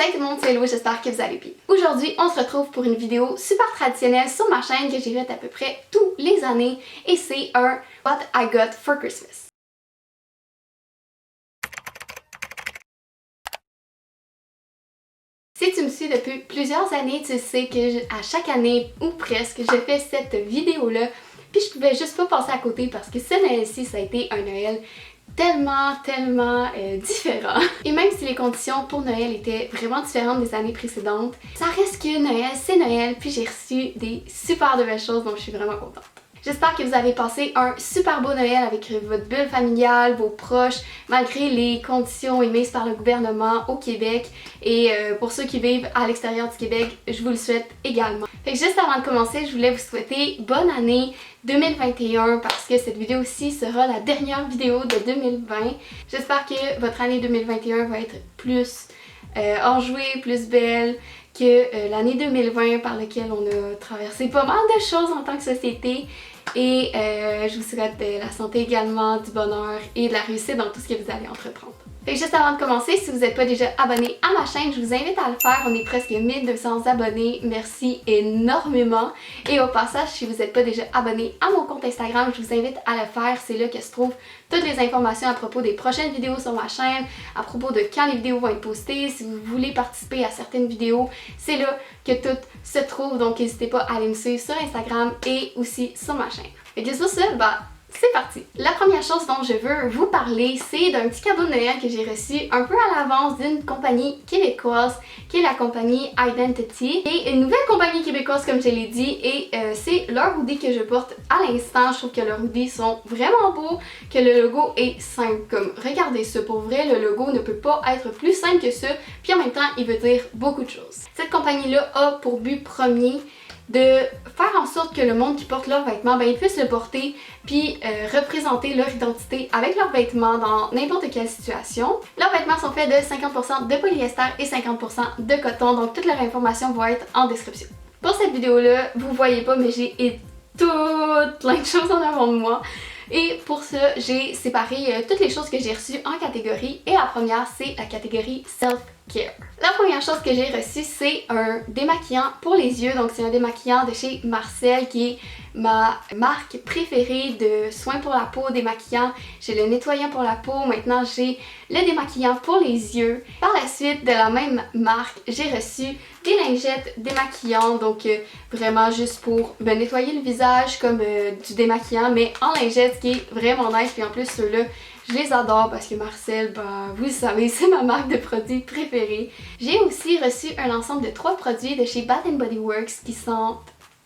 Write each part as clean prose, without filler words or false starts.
Salut tout le monde, c'est Hello, j'espère que vous allez bien. Aujourd'hui, on se retrouve pour une vidéo super traditionnelle sur ma chaîne que j'ai faite à peu près tous les années et c'est un What I Got for Christmas. Si tu me suis depuis plusieurs années, tu sais que à chaque année ou presque, je fais cette vidéo-là. Puis je pouvais juste pas passer à côté parce que ce Noël-ci, ça a été un Noël tellement différent. Et même si les conditions pour Noël étaient vraiment différentes des années précédentes, ça reste que Noël, c'est Noël, puis j'ai reçu des super de belles choses donc je suis vraiment contente. J'espère que vous avez passé un super beau Noël avec votre bulle familiale, vos proches, malgré les conditions émises par le gouvernement au Québec. Et pour ceux qui vivent à l'extérieur du Québec, je vous le souhaite également. Fait que juste avant de commencer, je voulais vous souhaiter bonne année 2021 parce que cette vidéo-ci sera la dernière vidéo de 2020. J'espère que votre année 2021 va être plus enjouée, plus belle que l'année 2020 par laquelle on a traversé pas mal de choses en tant que société. Et je vous souhaite de la santé également, du bonheur et de la réussite dans tout ce que vous allez entreprendre. Fait que juste avant de commencer, si vous n'êtes pas déjà abonné à ma chaîne, je vous invite à le faire. On est presque 1200 abonnés. Merci énormément. Et au passage, si vous n'êtes pas déjà abonné à mon compte Instagram, je vous invite à le faire. C'est là que se trouvent toutes les informations à propos des prochaines vidéos sur ma chaîne, à propos de quand les vidéos vont être postées. Si vous voulez participer à certaines vidéos, c'est là que tout se trouve. Donc n'hésitez pas à aller me suivre sur Instagram et aussi sur ma chaîne. Et que sur ce, c'est parti! La première chose dont je veux vous parler, c'est d'un petit cadeau de Noël que j'ai reçu un peu à l'avance d'une compagnie québécoise qui est la compagnie Identity. Et une nouvelle compagnie québécoise comme je l'ai dit et c'est leur hoodie que je porte à l'instant. Je trouve que leurs hoodies sont vraiment beaux, que le logo est simple. Comme regardez ça, pour vrai le logo ne peut pas être plus simple que ça, puis en même temps il veut dire beaucoup de choses. Cette compagnie-là a pour but premier de faire en sorte que le monde qui porte leurs vêtements, ils puissent le porter puis représenter leur identité avec leurs vêtements dans n'importe quelle situation. Leurs vêtements sont faits de 50% de polyester et 50% de coton, donc toutes leurs informations vont être en description. Pour cette vidéo-là, vous voyez pas, mais j'ai plein de choses en avant de moi. Et pour ça, j'ai séparé toutes les choses que j'ai reçues en catégories. Et la première, c'est la catégorie Self-Care. La première chose que j'ai reçue, c'est un démaquillant pour les yeux. Donc c'est un démaquillant de chez Marcel qui est ma marque préférée de soins pour la peau, démaquillant. J'ai le nettoyant pour la peau, maintenant j'ai le démaquillant pour les yeux. Par la suite, de la même marque, j'ai reçu des lingettes démaquillantes, donc vraiment juste pour me nettoyer le visage comme du démaquillant, mais en lingettes, ce qui est vraiment nice. Puis en plus, ceux-là, je les adore parce que Marcel, vous le savez, c'est ma marque de produits préférée. J'ai aussi reçu un ensemble de 3 produits de chez Bath & Body Works qui sont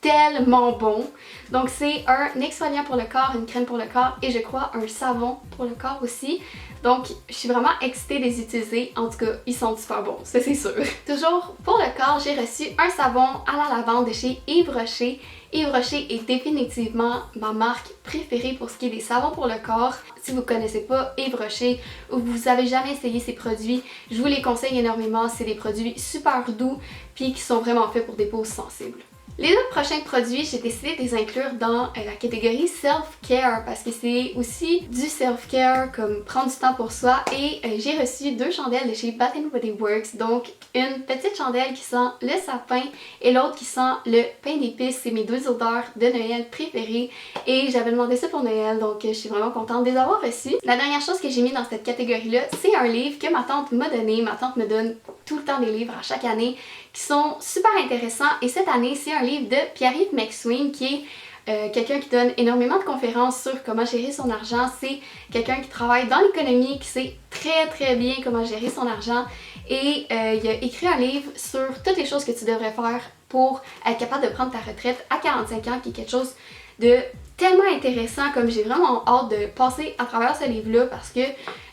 tellement bons. Donc c'est un exfoliant pour le corps, une crème pour le corps et je crois un savon pour le corps aussi. Donc je suis vraiment excitée de les utiliser. En tout cas, ils sont super bons, ça c'est sûr. Toujours pour le corps, j'ai reçu un savon à la lavande de chez Yves Rocher. Yves Rocher est définitivement ma marque préférée pour ce qui est des savons pour le corps. Si vous ne connaissez pas Yves Rocher ou vous avez jamais essayé ces produits, je vous les conseille énormément. C'est des produits super doux puis qui sont vraiment faits pour des peaux sensibles. Les autres prochains produits, j'ai décidé de les inclure dans la catégorie self-care parce que c'est aussi du self-care comme prendre du temps pour soi et j'ai reçu 2 chandelles de chez Bath & Body Works, donc une petite chandelle qui sent le sapin et l'autre qui sent le pain d'épices. C'est mes 2 odeurs de Noël préférées et j'avais demandé ça pour Noël, donc je suis vraiment contente de les avoir reçues. La dernière chose que j'ai mis dans cette catégorie-là, c'est un livre que ma tante m'a donné. Ma tante me donne tout le temps des livres à chaque année qui sont super intéressants et cette année c'est un livre de Pierre-Yves McSween qui est quelqu'un qui donne énormément de conférences sur comment gérer son argent. C'est quelqu'un qui travaille dans l'économie, qui sait très bien comment gérer son argent et il a écrit un livre sur toutes les choses que tu devrais faire pour être capable de prendre ta retraite à 45 ans, qui est quelque chose de tellement intéressant. Comme j'ai vraiment hâte de passer à travers ce livre-là parce que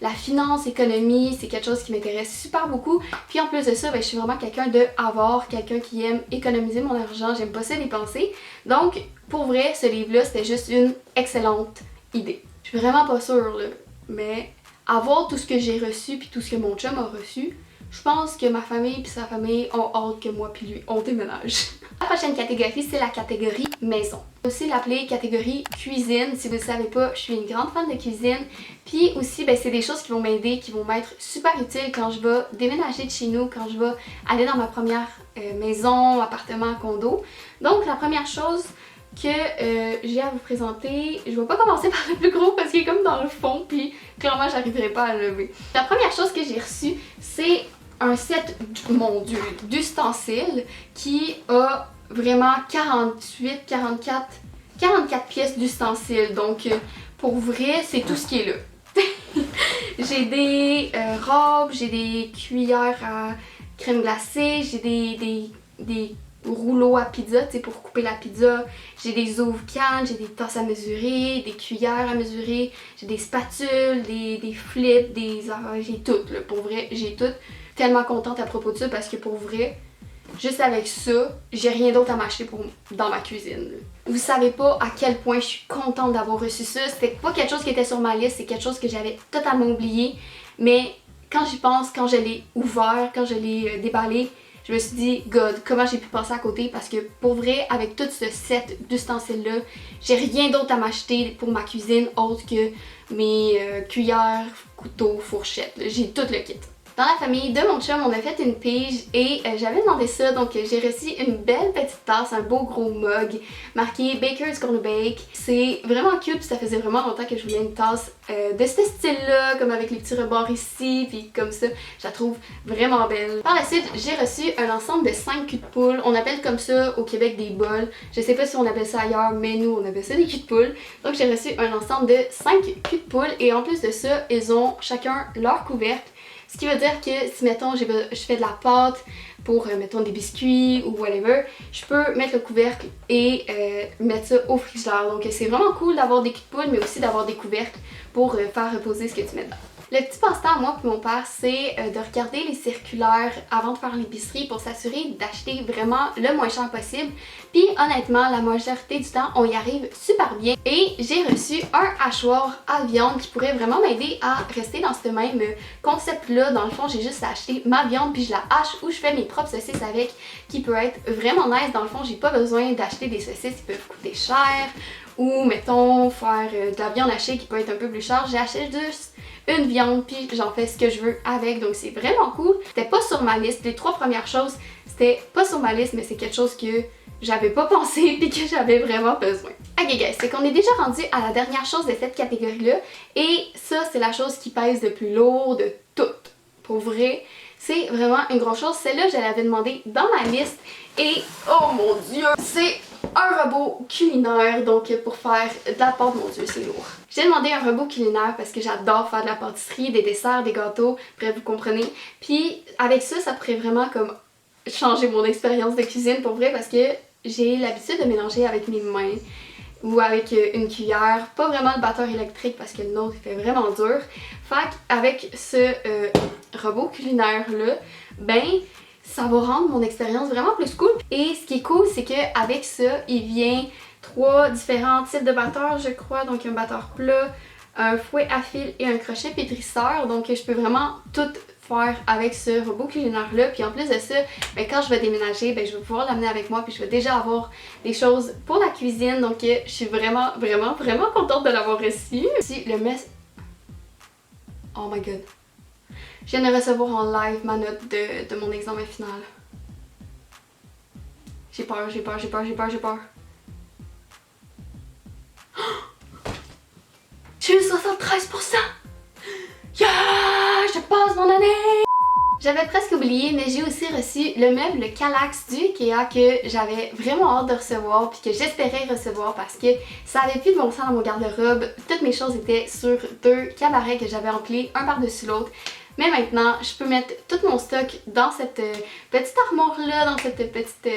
la finance, l'économie, c'est quelque chose qui m'intéresse super beaucoup. Puis en plus de ça, je suis vraiment quelqu'un de avoir, quelqu'un qui aime économiser mon argent, j'aime pas ça dépenser. Donc pour vrai, ce livre-là, c'était juste une excellente idée. Je suis vraiment pas sûre là, mais avoir tout ce que j'ai reçu puis tout ce que mon chum a reçu, je pense que ma famille puis sa famille ont hâte que moi puis lui on déménage. La prochaine catégorie, c'est la catégorie maison. On peut aussi l'appeler catégorie cuisine. Si vous ne le savez pas, je suis une grande fan de cuisine. Puis aussi, ben, c'est des choses qui vont m'aider, qui vont m'être super utiles quand je vais déménager de chez nous, quand je vais aller dans ma première maison, appartement, condo. Donc la première chose que j'ai à vous présenter, je vais pas commencer par le plus gros parce qu'il est comme dans le fond, puis clairement j'arriverai pas à le lever. La première chose que j'ai reçue, c'est un set, mon dieu, d'ustensiles qui a vraiment 44 pièces d'ustensiles. Donc pour vrai, c'est tout ce qui est là. J'ai des robes, j'ai des cuillères à crème glacée, j'ai des rouleaux à pizza, tu sais, pour couper la pizza. J'ai des ouvre-cannes, j'ai des tasses à mesurer, des cuillères à mesurer, j'ai des spatules, des flips, j'ai tout, là, pour vrai, j'ai tout. Tellement contente à propos de ça parce que pour vrai, juste avec ça, j'ai rien d'autre à m'acheter dans ma cuisine. Vous savez pas à quel point je suis contente d'avoir reçu ça. C'était pas quelque chose qui était sur ma liste, c'est quelque chose que j'avais totalement oublié. Mais quand j'y pense, quand je l'ai ouvert, quand je l'ai déballé, je me suis dit, God, comment j'ai pu passer à côté? Parce que pour vrai, avec tout ce set d'ustensiles-là, j'ai rien d'autre à m'acheter pour ma cuisine autre que mes cuillères, couteaux, fourchettes. J'ai tout le kit. Dans la famille de mon chum, on a fait une pige et j'avais demandé ça, donc j'ai reçu une belle petite tasse, un beau gros mug marqué Baker's Gonna Bake. C'est vraiment cute, puis ça faisait vraiment longtemps que je voulais une tasse de ce style-là, comme avec les petits rebords ici, puis comme ça, je la trouve vraiment belle. Par la suite, j'ai reçu un ensemble de 5 culs de poule. On appelle comme ça au Québec des bols. Je sais pas si on appelle ça ailleurs, mais nous on appelle ça des culs de poule. Donc j'ai reçu un ensemble de 5 culs de poule et en plus de ça, ils ont chacun leur couvercle. Ce qui veut dire que si, mettons, je fais de la pâte pour, mettons, des biscuits ou whatever, je peux mettre le couvercle et mettre ça au frigidaire. Donc c'est vraiment cool d'avoir des culs de poule, mais aussi d'avoir des couvercles pour faire reposer ce que tu mets dedans. Le petit passe-temps à moi et mon père, c'est de regarder les circulaires avant de faire l'épicerie pour s'assurer d'acheter vraiment le moins cher possible. Puis honnêtement, la majorité du temps, on y arrive super bien. Et j'ai reçu un hachoir à viande qui pourrait vraiment m'aider à rester dans ce même concept-là. Dans le fond, j'ai juste acheté ma viande puis je la hache ou je fais mes propres saucisses avec, qui peut être vraiment nice. Dans le fond, j'ai pas besoin d'acheter des saucisses qui peuvent coûter cher ou mettons faire de la viande hachée qui peut être un peu plus chère. J'ai acheté juste une viande puis j'en fais ce que je veux avec, donc c'est vraiment cool. C'était pas sur ma liste, les 3 premières choses c'était pas sur ma liste, mais c'est quelque chose que j'avais pas pensé puis que j'avais vraiment besoin. Ok guys, c'est qu'on est déjà rendu à la dernière chose de cette catégorie-là et ça c'est la chose qui pèse le plus lourd de toutes. Pour vrai, c'est vraiment une grosse chose. Celle-là, je l'avais demandé dans ma liste et oh mon dieu, c'est un robot culinaire, donc pour faire de la pâte, mon dieu, c'est lourd. J'ai demandé un robot culinaire parce que j'adore faire de la pâtisserie, des desserts, des gâteaux, bref, vous comprenez. Puis avec ça, ça pourrait vraiment comme changer mon expérience de cuisine pour vrai parce que j'ai l'habitude de mélanger avec mes mains ou avec une cuillère, pas vraiment le batteur électrique parce que le nôtre il fait vraiment dur. Fait qu'avec ce robot culinaire là, ben ça va rendre mon expérience vraiment plus cool. Et ce qui est cool, c'est qu'avec ça, il vient 3 différents types de batteurs, je crois. Donc un batteur plat, un fouet à fil et un crochet pétrisseur. Donc je peux vraiment tout faire avec ce robot culinaire là. Puis en plus de ça, ben, quand je vais déménager, ben, je vais pouvoir l'amener avec moi puis je vais déjà avoir des choses pour la cuisine. Donc je suis vraiment contente de l'avoir reçu. Si le mess... Oh my god. Je viens de recevoir en live ma note de mon examen final. J'ai peur. J'ai eu 73%! Yeah! Je passe mon année! J'avais presque oublié, mais j'ai aussi reçu le meuble Kallax du Ikea que j'avais vraiment hâte de recevoir puis que j'espérais recevoir parce que ça avait plus de bon sens dans mon garde-robe. Toutes mes choses étaient sur 2 cabarets que j'avais empilés un par-dessus l'autre. Mais maintenant, je peux mettre tout mon stock dans cette petite armoire-là, dans cette petite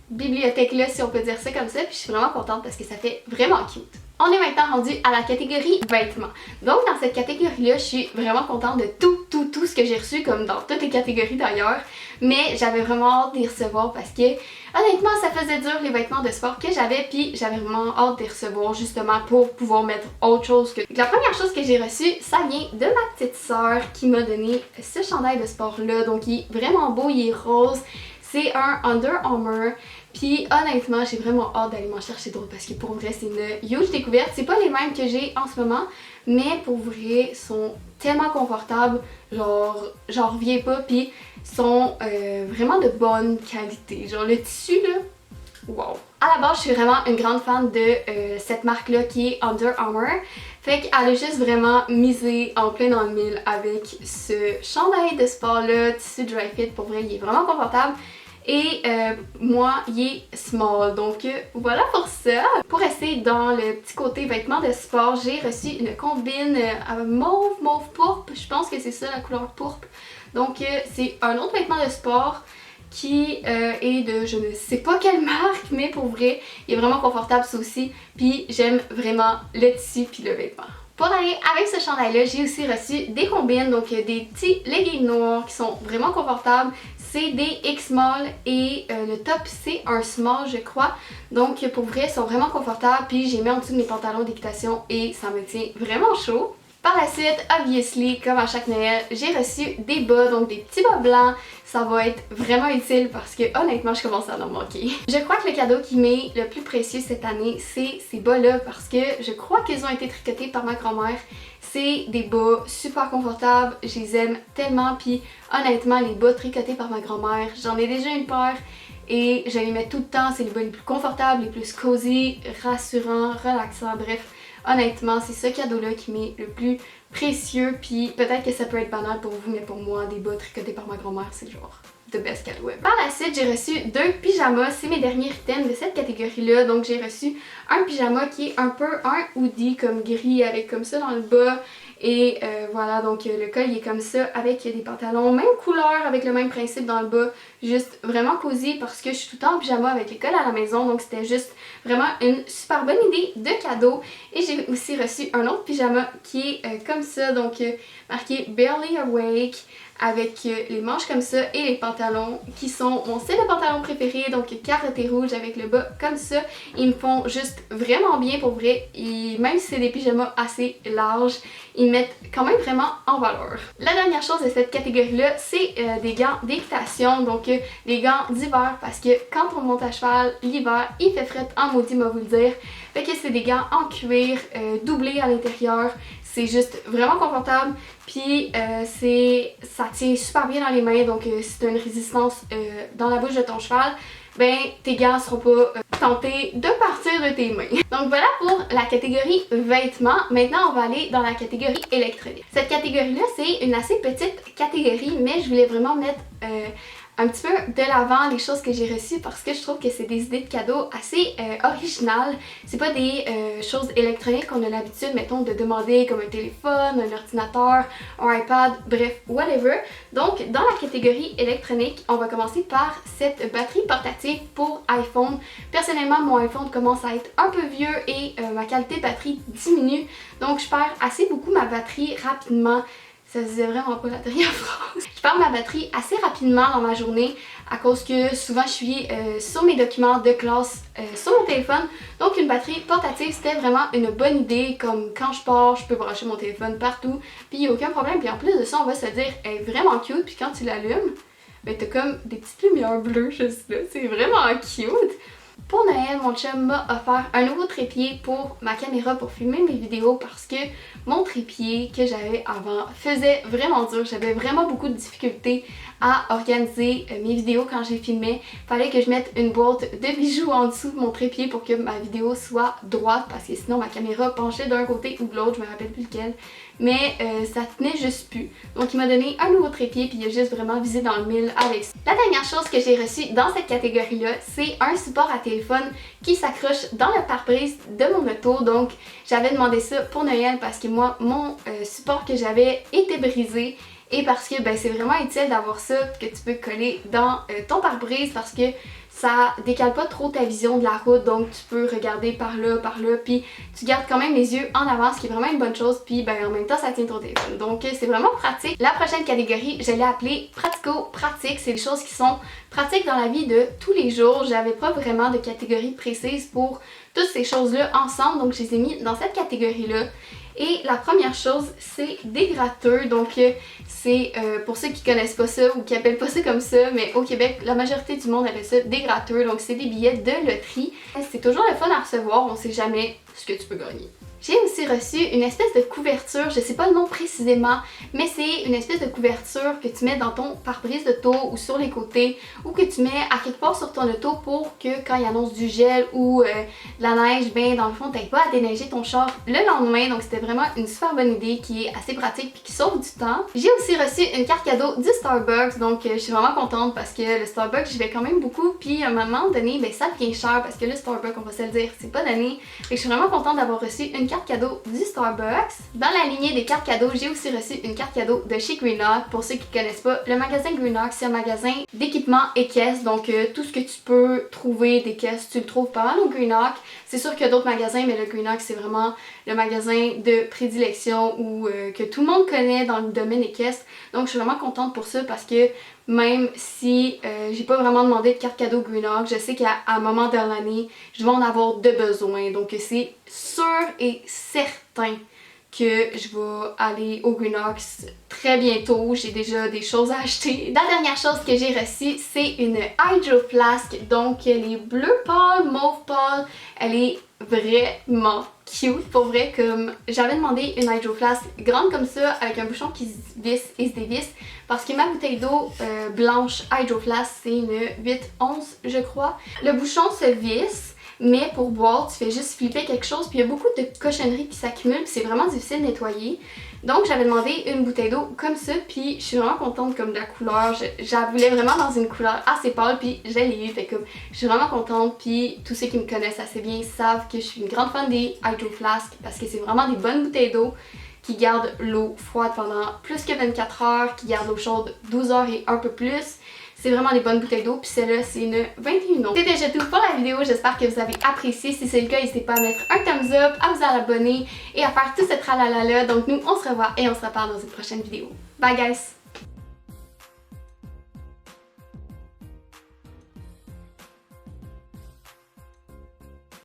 bibliothèque-là, si on peut dire ça comme ça. Puis je suis vraiment contente parce que ça fait vraiment cute. On est maintenant rendu à la catégorie vêtements. Donc dans cette catégorie-là, je suis vraiment contente de tout ce que j'ai reçu, comme dans toutes les catégories d'ailleurs. mais j'avais vraiment hâte d'y recevoir parce que honnêtement ça faisait dur les vêtements de sport que j'avais, puis j'avais vraiment hâte d'y recevoir justement pour pouvoir mettre autre chose que... La première chose que j'ai reçue, ça vient de ma petite sœur qui m'a donné ce chandail de sport là, donc il est vraiment beau, il est rose, c'est un Under Armour. Puis honnêtement, j'ai vraiment hâte d'aller m'en chercher d'autres parce que pour vrai, c'est une huge découverte. C'est pas les mêmes que j'ai en ce moment, mais pour vrai, sont tellement confortables, genre j'en reviens pas, puis sont vraiment de bonne qualité. Genre le tissu là, wow! À la base, je suis vraiment une grande fan de cette marque-là qui est Under Armour. Fait qu'elle a juste vraiment misé en plein dans le mille avec ce chandail de sport-là, tissu dry fit. Pour vrai, il est vraiment confortable. Et moi, il est small, donc voilà pour ça. Pour rester dans le petit côté vêtements de sport, j'ai reçu une combine mauve pourpre. Je pense que c'est ça la couleur pourpre. Donc c'est un autre vêtement de sport qui est de je ne sais pas quelle marque, mais pour vrai, il est vraiment confortable ça aussi. Puis j'aime vraiment le tissu puis le vêtement. Pour aller avec ce chandail-là, j'ai aussi reçu des combines, donc des petits leggings noirs qui sont vraiment confortables. C'est des X-Small et le top c'est un small je crois. Donc pour vrai, ils sont vraiment confortables. Puis j'ai mis en dessous de mes pantalons d'équitation et ça me tient vraiment chaud. Par la suite, obviously, comme à chaque Noël, j'ai reçu des bas, donc des petits bas blancs. Ça va être vraiment utile parce que honnêtement, je commence à en manquer. Je crois que le cadeau qui m'est le plus précieux cette année, c'est ces bas-là parce que je crois qu'ils ont été tricotés par ma grand-mère. C'est des bas super confortables, je les aime tellement, puis honnêtement, les bas tricotés par ma grand-mère, j'en ai déjà une paire. Et je les mets tout le temps, c'est les bas les plus confortables, les plus cosy, rassurants, relaxants, bref. Honnêtement, c'est ce cadeau-là qui m'est le plus précieux, puis peut-être que ça peut être banal pour vous, mais pour moi, des bas tricotés par ma grand-mère, c'est genre the best cadeau ever. Par la suite, j'ai reçu 2 pyjamas, c'est mes derniers items de cette catégorie-là, donc j'ai reçu un pyjama qui est un peu un hoodie comme gris avec comme ça dans le bas. Et voilà, donc le col il est comme ça avec des pantalons même couleur, avec le même principe dans le bas, juste vraiment cosy parce que je suis tout le temps en pyjama avec l'école à la maison, donc c'était juste vraiment une super bonne idée de cadeau. Et j'ai aussi reçu un autre pyjama qui est comme ça, donc marqué Barely Awake, avec les manches comme ça et les pantalons qui sont mon style de pantalon préféré, donc carotté rouge avec le bas comme ça. Ils me font juste vraiment bien pour vrai, et même si c'est des pyjamas assez larges, ils mettent quand même vraiment en valeur. La dernière chose de cette catégorie-là, c'est des gants d'équitation, donc des gants d'hiver parce que quand on monte à cheval l'hiver, il fait fret en maudit, moi vous le dire. Fait que c'est des gants en cuir doublés à l'intérieur. C'est juste vraiment confortable, puis ça tient super bien dans les mains, donc si tu as une résistance dans la bouche de ton cheval, ben tes gants seront pas tentés de partir de tes mains. Donc voilà pour la catégorie vêtements. Maintenant on va aller dans la catégorie électronique. Cette catégorie-là c'est une assez petite catégorie, mais je voulais vraiment mettre un petit peu de l'avant les choses que j'ai reçues parce que je trouve que c'est des idées de cadeaux assez originales. C'est pas des choses électroniques qu'on a l'habitude, mettons, de demander comme un téléphone, un ordinateur, un iPad, bref, whatever. Donc, dans la catégorie électronique, on va commencer par cette batterie portative pour iPhone. Personnellement, mon iPhone commence à être un peu vieux et ma qualité de batterie diminue. Donc, je perds assez beaucoup ma batterie rapidement. Ça se disait vraiment pas la dernière phrase. Je perds ma batterie assez rapidement dans ma journée à cause que souvent je suis sur mes documents de classe sur mon téléphone. Donc une batterie portative c'était vraiment une bonne idée, comme quand je pars je peux brancher mon téléphone partout puis il n'y a aucun problème. Puis en plus de ça on va se dire elle est vraiment cute, puis quand tu l'allumes ben t'as comme des petites lumières bleues juste là, c'est vraiment cute. Pour Noël, mon chum m'a offert un nouveau trépied pour ma caméra pour filmer mes vidéos parce que mon trépied que j'avais avant faisait vraiment dur. J'avais vraiment beaucoup de difficultés à organiser mes vidéos quand j'ai filmé. Fallait que je mette une boîte de bijoux en dessous de mon trépied pour que ma vidéo soit droite parce que sinon ma caméra penchait d'un côté ou de l'autre, je me rappelle plus lequel. Mais ça tenait juste plus. Donc il m'a donné un nouveau trépied puis il a juste vraiment visé dans le mille avec ça. La dernière chose que j'ai reçue dans cette catégorie-là, c'est un support à téléphone qui s'accroche dans le pare-brise de mon auto. Donc j'avais demandé ça pour Noël parce que moi, mon support que j'avais était brisé. et parce que ben, c'est vraiment utile d'avoir ça que tu peux coller dans ton pare-brise parce que ça décale pas trop ta vision de la route, donc tu peux regarder par là, puis tu gardes quand même les yeux en avant, ce qui est vraiment une bonne chose, puis ben en même temps ça tient ton téléphone. Donc c'est vraiment pratique. La prochaine catégorie, je l'ai appelée pratico-pratique. C'est des choses qui sont pratiques dans la vie de tous les jours. J'avais pas vraiment de catégorie précise pour toutes ces choses-là ensemble, donc je les ai mis dans cette catégorie-là. Et la première chose, c'est des gratteurs. Donc c'est pour ceux qui connaissent pas ça ou qui appellent pas ça comme ça, mais au Québec, la majorité du monde appelle ça des gratteurs. Donc c'est des billets de loterie. C'est toujours le fun à recevoir, on sait jamais ce que tu peux gagner. J'ai aussi reçu une espèce de couverture, je sais pas le nom précisément, mais c'est une espèce de couverture que tu mets dans ton pare-brise d'auto ou sur les côtés ou que tu mets à quelque part sur ton auto pour que quand il annonce du gel ou de la neige, ben dans le fond t'aies pas à déneiger ton char le lendemain. Donc c'était vraiment une super bonne idée qui est assez pratique puis qui sauve du temps. J'ai aussi reçu une carte cadeau du Starbucks, donc je suis vraiment contente parce que le Starbucks j'y vais quand même beaucoup, puis à un moment donné ben ça devient cher parce que le Starbucks, on va se le dire, c'est pas donné. Fait que je suis vraiment contente d'avoir reçu une carte cadeau du Starbucks. Dans la lignée des cartes cadeaux, j'ai aussi reçu une carte cadeau de chez Greenock. Pour ceux qui connaissent pas, le magasin Greenock, c'est un magasin d'équipement et caisses. Donc tout ce que tu peux trouver des caisses, tu le trouves pas mal au Greenock. C'est sûr qu'il y a d'autres magasins, mais le Greenock, c'est vraiment le magasin de prédilection ou que tout le monde connaît dans le domaine des caisses. Donc je suis vraiment contente pour ça parce que même si j'ai pas vraiment demandé de carte cadeau Greenock, je sais qu'à un moment de l'année, je vais en avoir de besoin. Donc c'est sûr et certain que je vais aller au Greenock très bientôt. J'ai déjà des choses à acheter. La dernière chose que j'ai reçue, c'est une Hydro Flask. Donc elle est bleu pâle, mauve pâle. Elle est vraiment cute. Pour vrai, comme j'avais demandé une Hydro Flask grande comme ça avec un bouchon qui se visse et se dévisse parce que ma bouteille d'eau blanche Hydro Flask, c'est une 8-11 je crois. Le bouchon se visse. Mais pour boire, tu fais juste flipper quelque chose, puis il y a beaucoup de cochonneries qui s'accumulent, puis c'est vraiment difficile de nettoyer. Donc j'avais demandé une bouteille d'eau comme ça, puis je suis vraiment contente comme de la couleur. Je la voulais vraiment dans une couleur assez pâle, puis je l'ai eu, fait comme je suis vraiment contente. Puis tous ceux qui me connaissent assez bien savent que je suis une grande fan des Hydro Flask parce que c'est vraiment des bonnes bouteilles d'eau qui gardent l'eau froide pendant plus que 24 heures, qui gardent l'eau chaude 12 heures et un peu plus. C'est vraiment des bonnes bouteilles d'eau, puis celle-là c'est une 21 onces. C'est déjà tout pour la vidéo, j'espère que vous avez apprécié. Si c'est le cas, n'hésitez pas à mettre un thumbs up, à vous abonner et à faire tout ce tralala là. Donc nous on se revoit et on se reparle dans une prochaine vidéo. Bye guys!